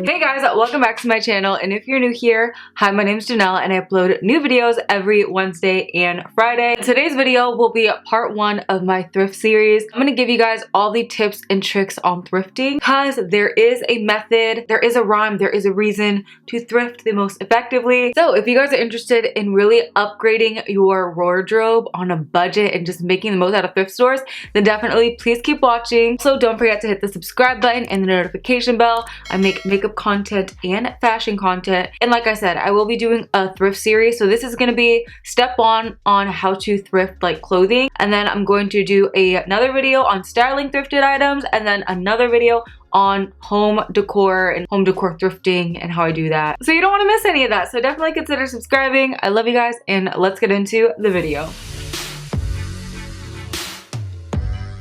Hey guys, welcome back to my channel, and if you're new here, hi, my name is Janelle and I upload new videos every Wednesday and Friday. Today's video will be part 1 of my thrift series. I'm gonna give you guys all the tips and tricks on thrifting because there is a method, there is a rhyme, there is a reason to thrift the most effectively. So if you guys are interested in really upgrading your wardrobe on a budget and just making the most out of thrift stores, then definitely please keep watching. So don't forget to hit the subscribe button and the notification bell. I make makeup content and fashion content, and like I said, I will be doing a thrift series. So this is going to be step 1 on how to thrift like clothing, and then I'm going to do another video on styling thrifted items, and then another video on home decor and home decor thrifting and how I do that. So you don't want to miss any of that, so definitely consider subscribing. I love you guys, and let's get into the video.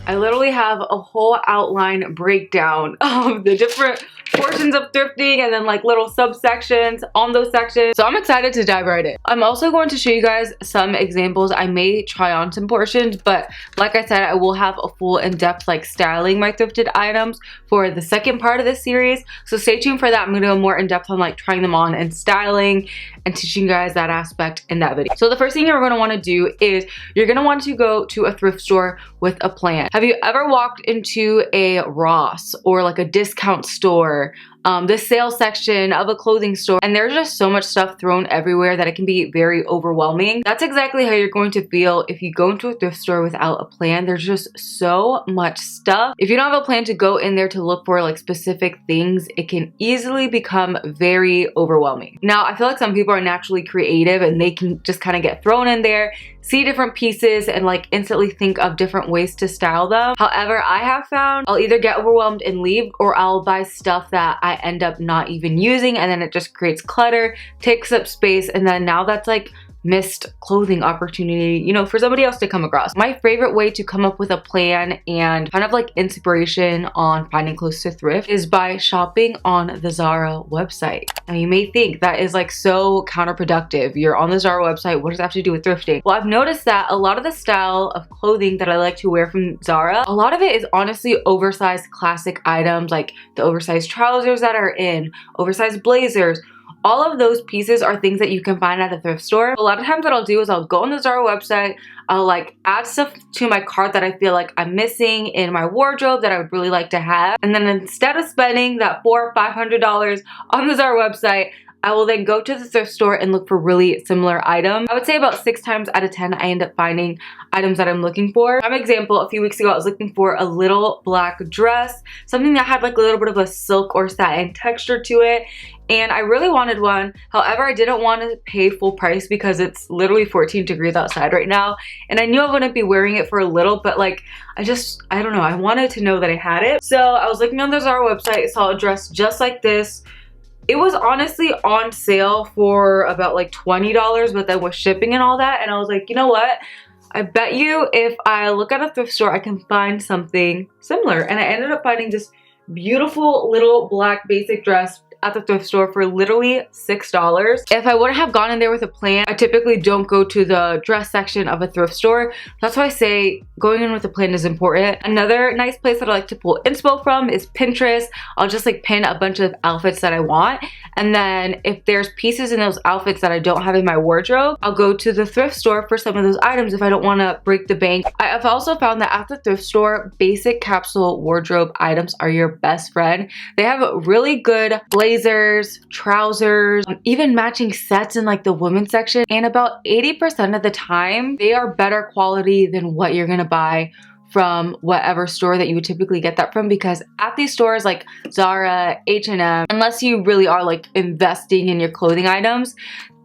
I literally have a whole outline breakdown of the different portions of thrifting and then like little subsections on those sections. So I'm excited to dive right in. I'm also going to show you guys some examples. I may try on some portions, but like I said, I will have a full in-depth like styling my thrifted items for the second part of this series. So stay tuned for that. I'm gonna go more in depth on like trying them on and styling and teaching you guys that aspect in that video. So the first thing you're gonna wanna do is you're gonna want to go to a thrift store with a plan. Have you ever walked into a Ross or like a discount store, the sale section of a clothing store, and there's just so much stuff thrown everywhere that it can be very overwhelming? That's exactly how you're going to feel if you go into a thrift store without a plan. There's just so much stuff. If you don't have a plan to go in there to look for like specific things, it can easily become very overwhelming. Now, I feel like some people are naturally creative and they can just kind of get thrown in there, see different pieces, and like instantly think of different ways to style them. However, I have found I'll either get overwhelmed and leave, or I'll buy stuff that I end up not even using, and then it just creates clutter, takes up space, and then now that's like missed clothing opportunity, you know, for somebody else to come across. My favorite way to come up with a plan and kind of like inspiration on finding clothes to thrift is by shopping on the Zara website. Now you may think that is like so counterproductive. You're on the Zara website, what does that have to do with thrifting? Well, I've noticed that a lot of the style of clothing that I like to wear from Zara, a lot of it is honestly oversized classic items, like the oversized trousers that are in, oversized blazers. All of those pieces are things that you can find at a thrift store. A lot of times what I'll do is I'll go on the Zara website, I'll like add stuff to my cart that I feel like I'm missing in my wardrobe that I would really like to have. And then instead of spending that $400 or $500 on the Zara website, I will then go to the thrift store and look for really similar items. I would say about 6 times out of 10, I end up finding items that I'm looking for. For example, a few weeks ago, I was looking for a little black dress, something that had like a little bit of a silk or satin texture to it. And I really wanted one. However, I didn't want to pay full price because it's literally 14 degrees outside right now. And I knew I wouldn't be wearing it for a little, but like, I don't know. I wanted to know that I had it. So I was looking on the Zara website, saw a dress just like this. It was honestly on sale for about like $20, but then with shipping and all that. And I was like, you know what? I bet you if I look at a thrift store, I can find something similar. And I ended up finding this beautiful little black basic dress at the thrift store for literally $6. If I wouldn't have gone in there with a plan, I typically don't go to the dress section of a thrift store. That's why I say going in with a plan is important. Another nice place that I like to pull inspo from is Pinterest. I'll just like pin a bunch of outfits that I want, and then if there's pieces in those outfits that I don't have in my wardrobe, I'll go to the thrift store for some of those items if I don't want to break the bank. I've also found that at the thrift store, basic capsule wardrobe items are your best friend. They have really good blazers, trousers, even matching sets in like the women's section, and about 80% of the time they are better quality than what you're gonna buy from whatever store that you would typically get that from, because at these stores like Zara, H&M, unless you really are like investing in your clothing items,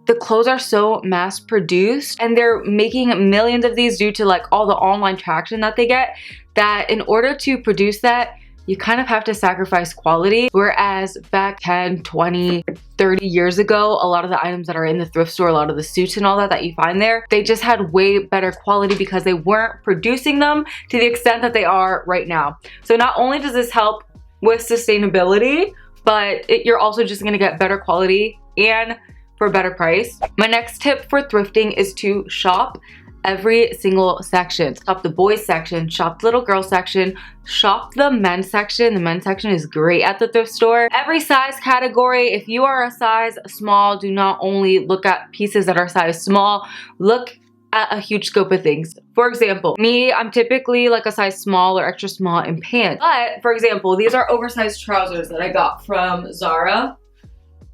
the clothes are so mass produced and they're making millions of these due to like all the online traction that they get, that in order to produce that, you kind of have to sacrifice quality. Whereas back 10, 20, 30 years ago, a lot of the items that are in the thrift store, a lot of the suits and all that you find there, they just had way better quality because they weren't producing them to the extent that they are right now. So not only does this help with sustainability, but you're also just gonna get better quality and for a better price. My next tip for thrifting is to shop every single section. Shop the boys section, shop the little girl section, shop the men's section. The men's section is great at the thrift store. Every size category. If you are a size small, do not only look at pieces that are size small, look at a huge scope of things. For example, me, I'm typically like a size small or extra small in pants. But for example, these are oversized trousers that I got from Zara.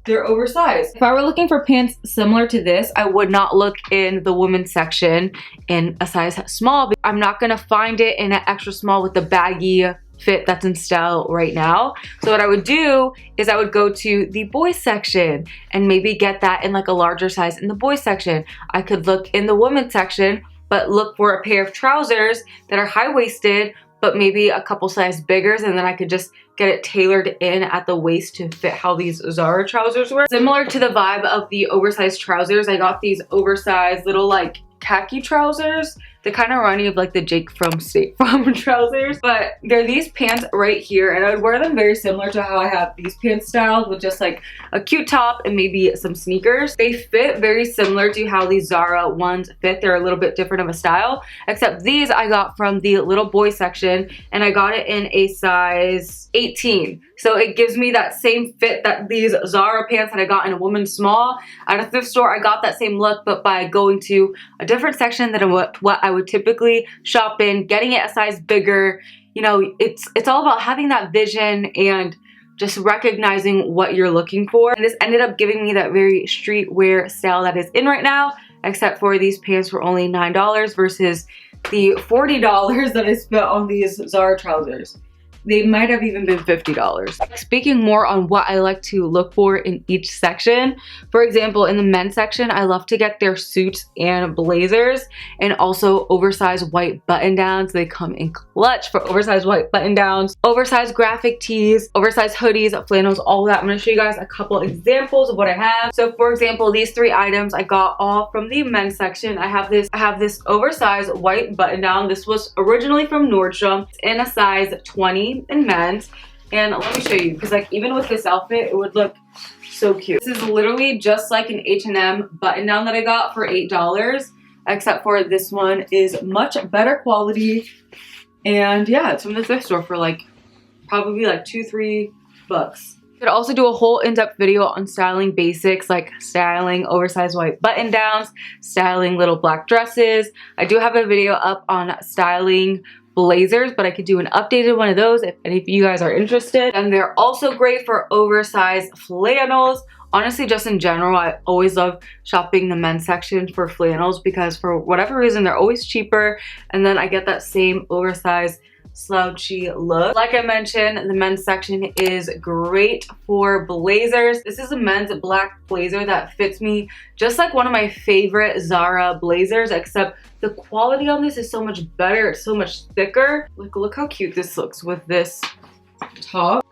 They're oversized. If I were looking for pants similar to this, I would not look in the women's section in a size small. I'm not gonna find it in an extra small with the baggy fit that's in style right now. So what I would do is I would go to the boys section and maybe get that in like a larger size in the boys section. I could look in the women's section, but look for a pair of trousers that are high-waisted, but maybe a couple size bigger, and then I could just get it tailored in at the waist to fit how these Zara trousers were. Similar to the vibe of the oversized trousers, I got these oversized little like khaki trousers. They kind of remind me of like the Jake from State Farm trousers, but they're these pants right here, and I would wear them very similar to how I have these pants styled, with just like a cute top and maybe some sneakers. They fit very similar to how these Zara ones fit. They're a little bit different of a style, except these I got from the little boy section, and I got it in a size 18. So it gives me that same fit that these Zara pants that I got in a woman's small. At a thrift store, I got that same look, but by going to a different section than what I would typically shop in, getting it a size bigger. You know, it's all about having that vision and just recognizing what you're looking for. And this ended up giving me that very streetwear style that is in right now, except for these pants were only $9 versus the $40 that I spent on these Zara trousers. They might have even been $50. Speaking more on what I like to look for in each section. For example, in the men's section, I love to get their suits and blazers, and also oversized white button downs. They come in clutch for oversized white button downs, oversized graphic tees, oversized hoodies, flannels, all of that. I'm gonna show you guys a couple examples of what I have. So for example, these 3 items I got all from the men's section. I have this oversized white button down. This was originally from Nordstrom. It's in a size 20 in men's, and let me show you, because like even with this outfit it would look so cute. This is literally just like an H&M button down that I got for $8, except for this one is much better quality, and yeah, it's from the thrift store for like probably like $2-3 bucks. I could also do a whole in-depth video on styling basics, like styling oversized white button downs, styling little black dresses. I do have a video up on styling blazers, but I could do an updated one of those if any of you guys are interested. And they're also great for oversized flannels. Honestly, just in general, I always love shopping the men's section for flannels because for whatever reason, they're always cheaper. And then I get that same oversized slouchy look. Like I mentioned, the men's section is great for blazers. This is a men's black blazer that fits me just like one of my favorite Zara blazers, except the quality on this is so much better. It's so much thicker. Like, look how cute this looks with this top.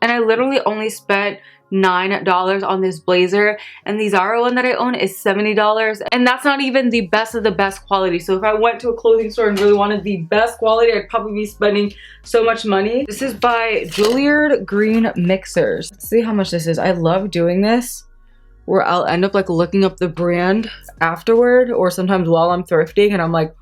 And I literally only spent $9 on this blazer, and the Zara one that I own is $70, and that's not even the best of the best quality. So if I went to a clothing store and really wanted the best quality, I'd probably be spending so much money. This is by Juilliard Green Mixers. Let's see how much this is. I love doing this, where I'll end up like looking up the brand afterward, or sometimes while I'm thrifting, and I'm like,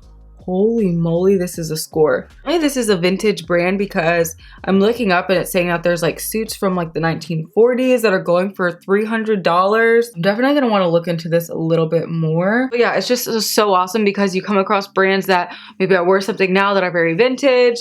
holy moly, this is a score. Maybe this is a vintage brand because I'm looking up and it's saying that there's like suits from like the 1940s that are going for $300. I'm definitely gonna wanna look into this a little bit more. But yeah, it's just so awesome because you come across brands that maybe I wear something now that are very vintage,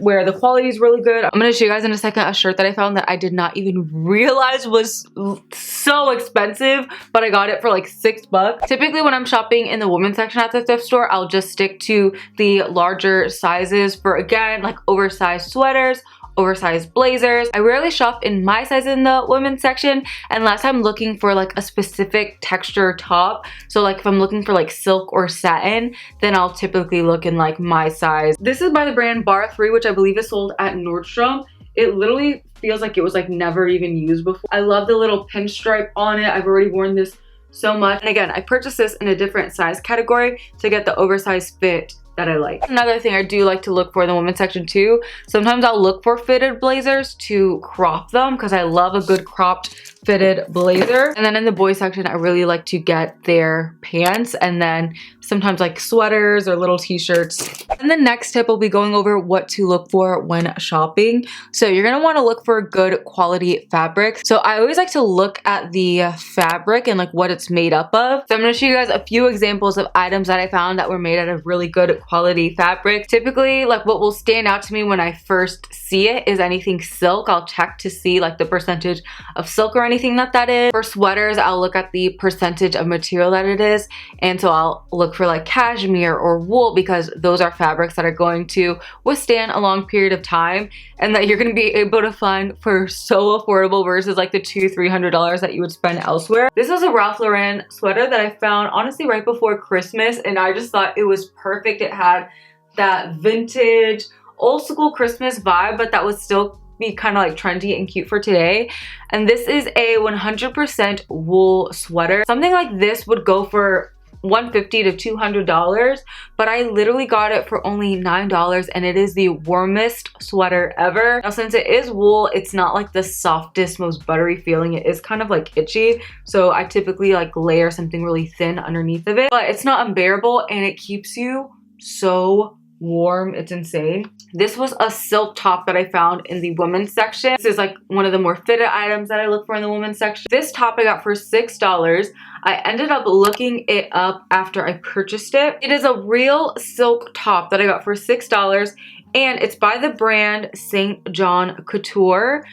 where the quality is really good. I'm gonna show you guys in a second a shirt that I found that I did not even realize was so expensive, but I got it for like $6. Typically when I'm shopping in the women's section at the thrift store, I'll just stick to the larger sizes for, again, like oversized sweaters, oversized blazers. I rarely shop in my size in the women's section unless I'm looking for like a specific texture top. So like if I'm looking for like silk or satin, then I'll typically look in like my size. This is by the brand Bar 3, which I believe is sold at Nordstrom. It literally feels like it was like never even used before. I love the little pinstripe on it. I've already worn this so much. And again, I purchased this in a different size category to get the oversized fit that I like. Another thing I do like to look for in the women's section too, sometimes I'll look for fitted blazers to crop them because I love a good cropped fitted blazer. And then in the boys section, I really like to get their pants and then sometimes like sweaters or little t-shirts. And the next tip will be going over what to look for when shopping. So you're gonna wanna look for good quality fabric. So I always like to look at the fabric and like what it's made up of. So I'm gonna show you guys a few examples of items that I found that were made out of really good quality fabric. Typically, like what will stand out to me when I first see it is anything silk. I'll check to see like the percentage of silk or anything that is. For sweaters, I'll look at the percentage of material that it is. And so I'll look for like cashmere or wool because those are fabrics that are going to withstand a long period of time and that you're going to be able to find for so affordable versus like the $200-300 that you would spend elsewhere. This was a Ralph Lauren sweater that I found honestly right before Christmas, and I just thought it was perfect. It had that vintage old school Christmas vibe, but that would still be kind of like trendy and cute for today. And this is a 100% wool sweater. Something like this would go for $150 to $200, but I literally got it for only $9 and it is the warmest sweater ever. Now since it is wool, it's not like the softest, most buttery feeling. It is kind of like itchy, so I typically like layer something really thin underneath of it, but it's not unbearable and it keeps you so warm. It's insane. This was a silk top that I found in the women's section. This is like one of the more fitted items that I look for in the women's section. This top I got for $6. I ended up looking it up after I purchased it. It is a real silk top that I got for $6 and it's by the brand St. John Couture.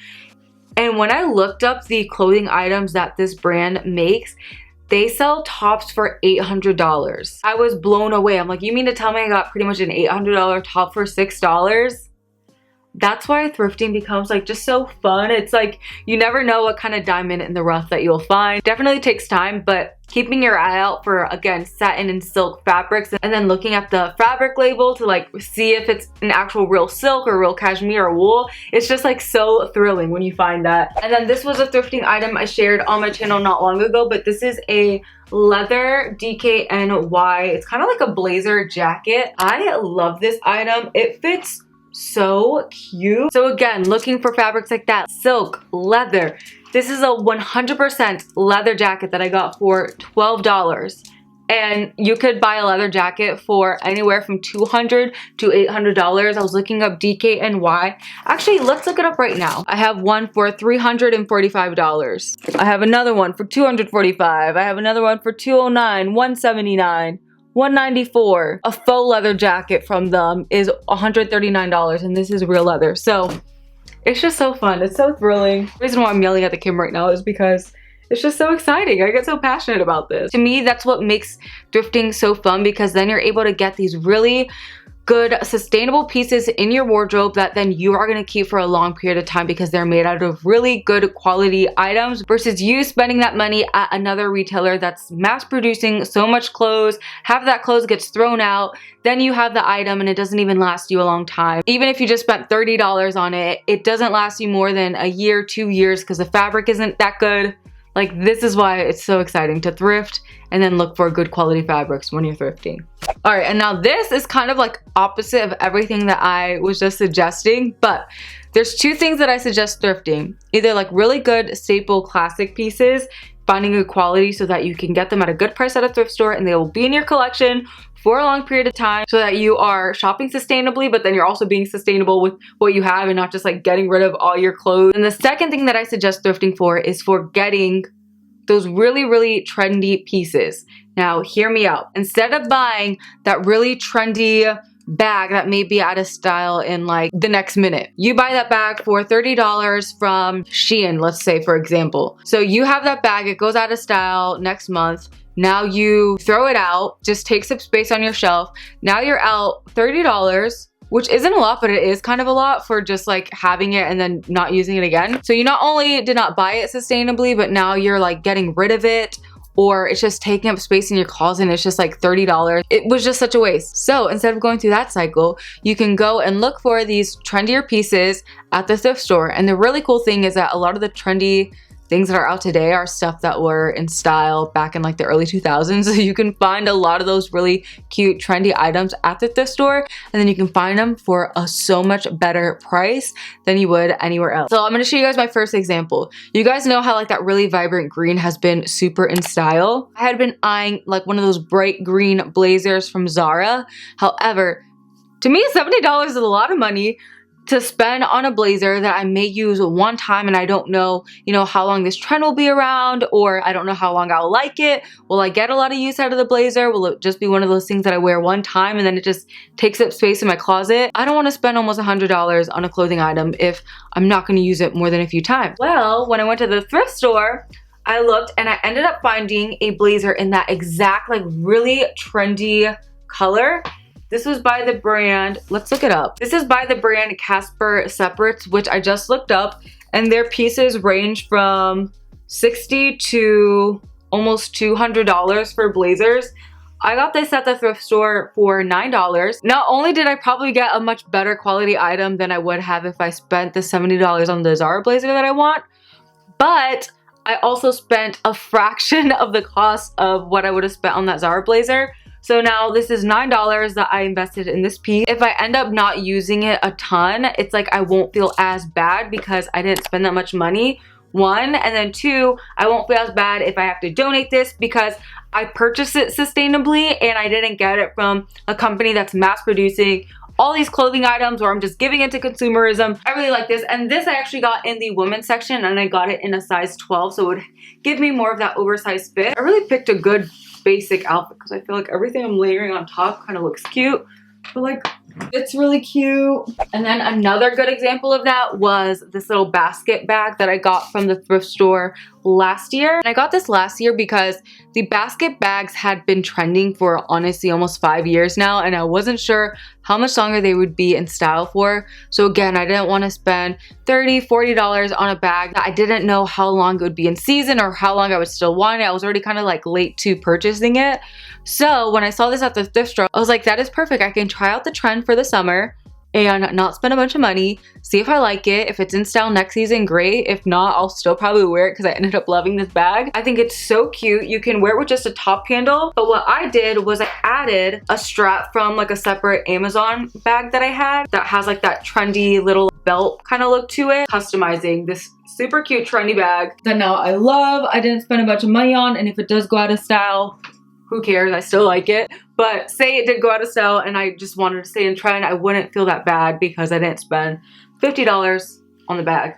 And when I looked up the clothing items that this brand makes, they sell tops for $800. I was blown away. I'm like, you mean to tell me I got pretty much an $800 top for $6? That's why thrifting becomes like just so fun. It's like you never know what kind of diamond in the rough that you'll find. Definitely takes time, but keeping your eye out for, again, satin and silk fabrics and then looking at the fabric label to like see if it's an actual real silk or real cashmere or wool. It's just like so thrilling when you find that. And then this was a thrifting item I shared on my channel not long ago, but this is a leather DKNY. It's kind of like a blazer jacket. I love this item. It fits so cute. So again, looking for fabrics like that, silk, leather. This is a 100% leather jacket that I got for $12. And you could buy a leather jacket for anywhere from $200 to $800. I was looking up DKNY. Actually, let's look it up right now. I have one for $345. I have another one for $245. I have another one for $209, $179. $194. A faux leather jacket from them is $139 and this is real leather. So it's just so fun. It's so thrilling. The reason why I'm yelling at the camera right now is because it's just so exciting. I get so passionate about this. To me, that's what makes thrifting so fun, because then you're able to get these really good sustainable pieces in your wardrobe that then you are going to keep for a long period of time because they're made out of really good quality items, versus you spending that money at another retailer that's mass producing so much clothes. Half that clothes gets thrown out, then you have the item and it doesn't even last you a long time. Even if you just spent $30 on it, it doesn't last you more than a year, 2 years, because the fabric isn't that good. Like, this is why it's so exciting to thrift and then look for good quality fabrics when you're thrifting. All right, and now this is kind of like opposite of everything that I was just suggesting, but there's two things that I suggest thrifting. Either like really good staple classic pieces, finding good quality so that you can get them at a good price at a thrift store and they will be in your collection for a long period of time, so that you are shopping sustainably, but then you're also being sustainable with what you have and not just like getting rid of all your clothes. And the second thing that I suggest thrifting for is for getting those really, really trendy pieces. Now, hear me out. Instead of buying that really trendy bag that may be out of style in like the next minute, you buy that bag for $30 from Shein, let's say, for example. So you have that bag, it goes out of style next month. Now you throw it out, just takes up space on your shelf. Now you're out $30, which isn't a lot, but it is kind of a lot for just like having it and then not using it again. So you not only did not buy it sustainably, but now you're like getting rid of it, or it's just taking up space in your closet and it's just like $30. It was just such a waste. So instead of going through that cycle, you can go and look for these trendier pieces at the thrift store. And the really cool thing is that a lot of the trendy things that are out today are stuff that were in style back in like the early 2000s. So you can find a lot of those really cute, trendy items at the thrift store, and then you can find them for a so much better price than you would anywhere else. So I'm gonna show you guys my first example. You guys know how like that really vibrant green has been super in style. I had been eyeing like one of those bright green blazers from Zara. However, to me, $70 is a lot of money to spend on a blazer that I may use one time, and I don't know, you know, how long this trend will be around, or I don't know how long I'll like it. Will I get a lot of use out of the blazer? Will it just be one of those things that I wear one time and then it just takes up space in my closet? I don't want to spend almost $100 on a clothing item if I'm not going to use it more than a few times. Well, when I went to the thrift store, I looked and I ended up finding a blazer in that exact like really trendy color. This was by the brand, let's look it up. This is by the brand Casper Separates, which I just looked up, and their pieces range from $60 to almost $200 for blazers. I got this at the thrift store for $9. Not only did I probably get a much better quality item than I would have if I spent the $70 on the Zara blazer that I want, but I also spent a fraction of the cost of what I would have spent on that Zara blazer. So now this is $9 that I invested in this piece. If I end up not using it a ton, it's like I won't feel as bad because I didn't spend that much money, one. And then two, I won't feel as bad if I have to donate this because I purchased it sustainably and I didn't get it from a company that's mass producing all these clothing items, or I'm just giving it to consumerism. I really like this, and this I actually got in the women's section, and I got it in a size 12, so it would give me more of that oversized fit. I really picked a good basic outfit because I feel like everything I'm layering on top kind of looks cute, but like it's really cute. And then another good example of that was this little basket bag that I got from the thrift store last year. And I got this last year because the basket bags had been trending for honestly almost 5 years now, and I wasn't sure how much longer they would be in style for. So again, I didn't want to spend $30, $40 on a bag that I didn't know how long it would be in season or how long I would still want it. I was already kind of like late to purchasing it. So when I saw this at the thrift store, I was like, that is perfect. I can try out the trend for the summer and not spend a bunch of money, see if I like it. If it's in style next season, great. If not, I'll still probably wear it because I ended up loving this bag. I think it's so cute. You can wear it with just a top handle, but what I did was I added a strap from like a separate Amazon bag that I had that has like that trendy little belt kind of look to it, customizing this super cute trendy bag that now I love. I didn't spend a bunch of money on, and if it does go out of style, who cares? I still like it. But say it did go out of style and I just wanted to stay in trend, I wouldn't feel that bad because I didn't spend $50 on the bag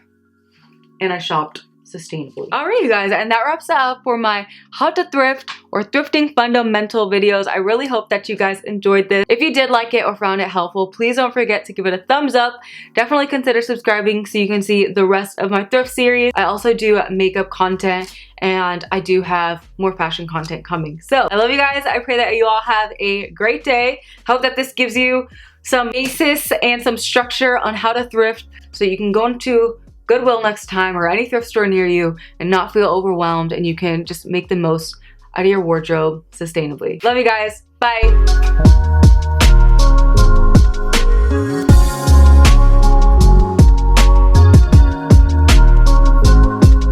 and I shopped sustainably. Alright, you guys, and that wraps it up for my how to thrift or thrifting fundamental videos. I really hope that you guys enjoyed this. If you did like it or found it helpful, please don't forget to give it a thumbs up. Definitely consider subscribing so you can see the rest of my thrift series. I also do makeup content, and I do have more fashion content coming. So I love you guys. I pray that you all have a great day. Hope that this gives you some basis and some structure on how to thrift so you can go into Goodwill next time or any thrift store near you and not feel overwhelmed, and you can just make the most out of your wardrobe sustainably. Love you guys. Bye.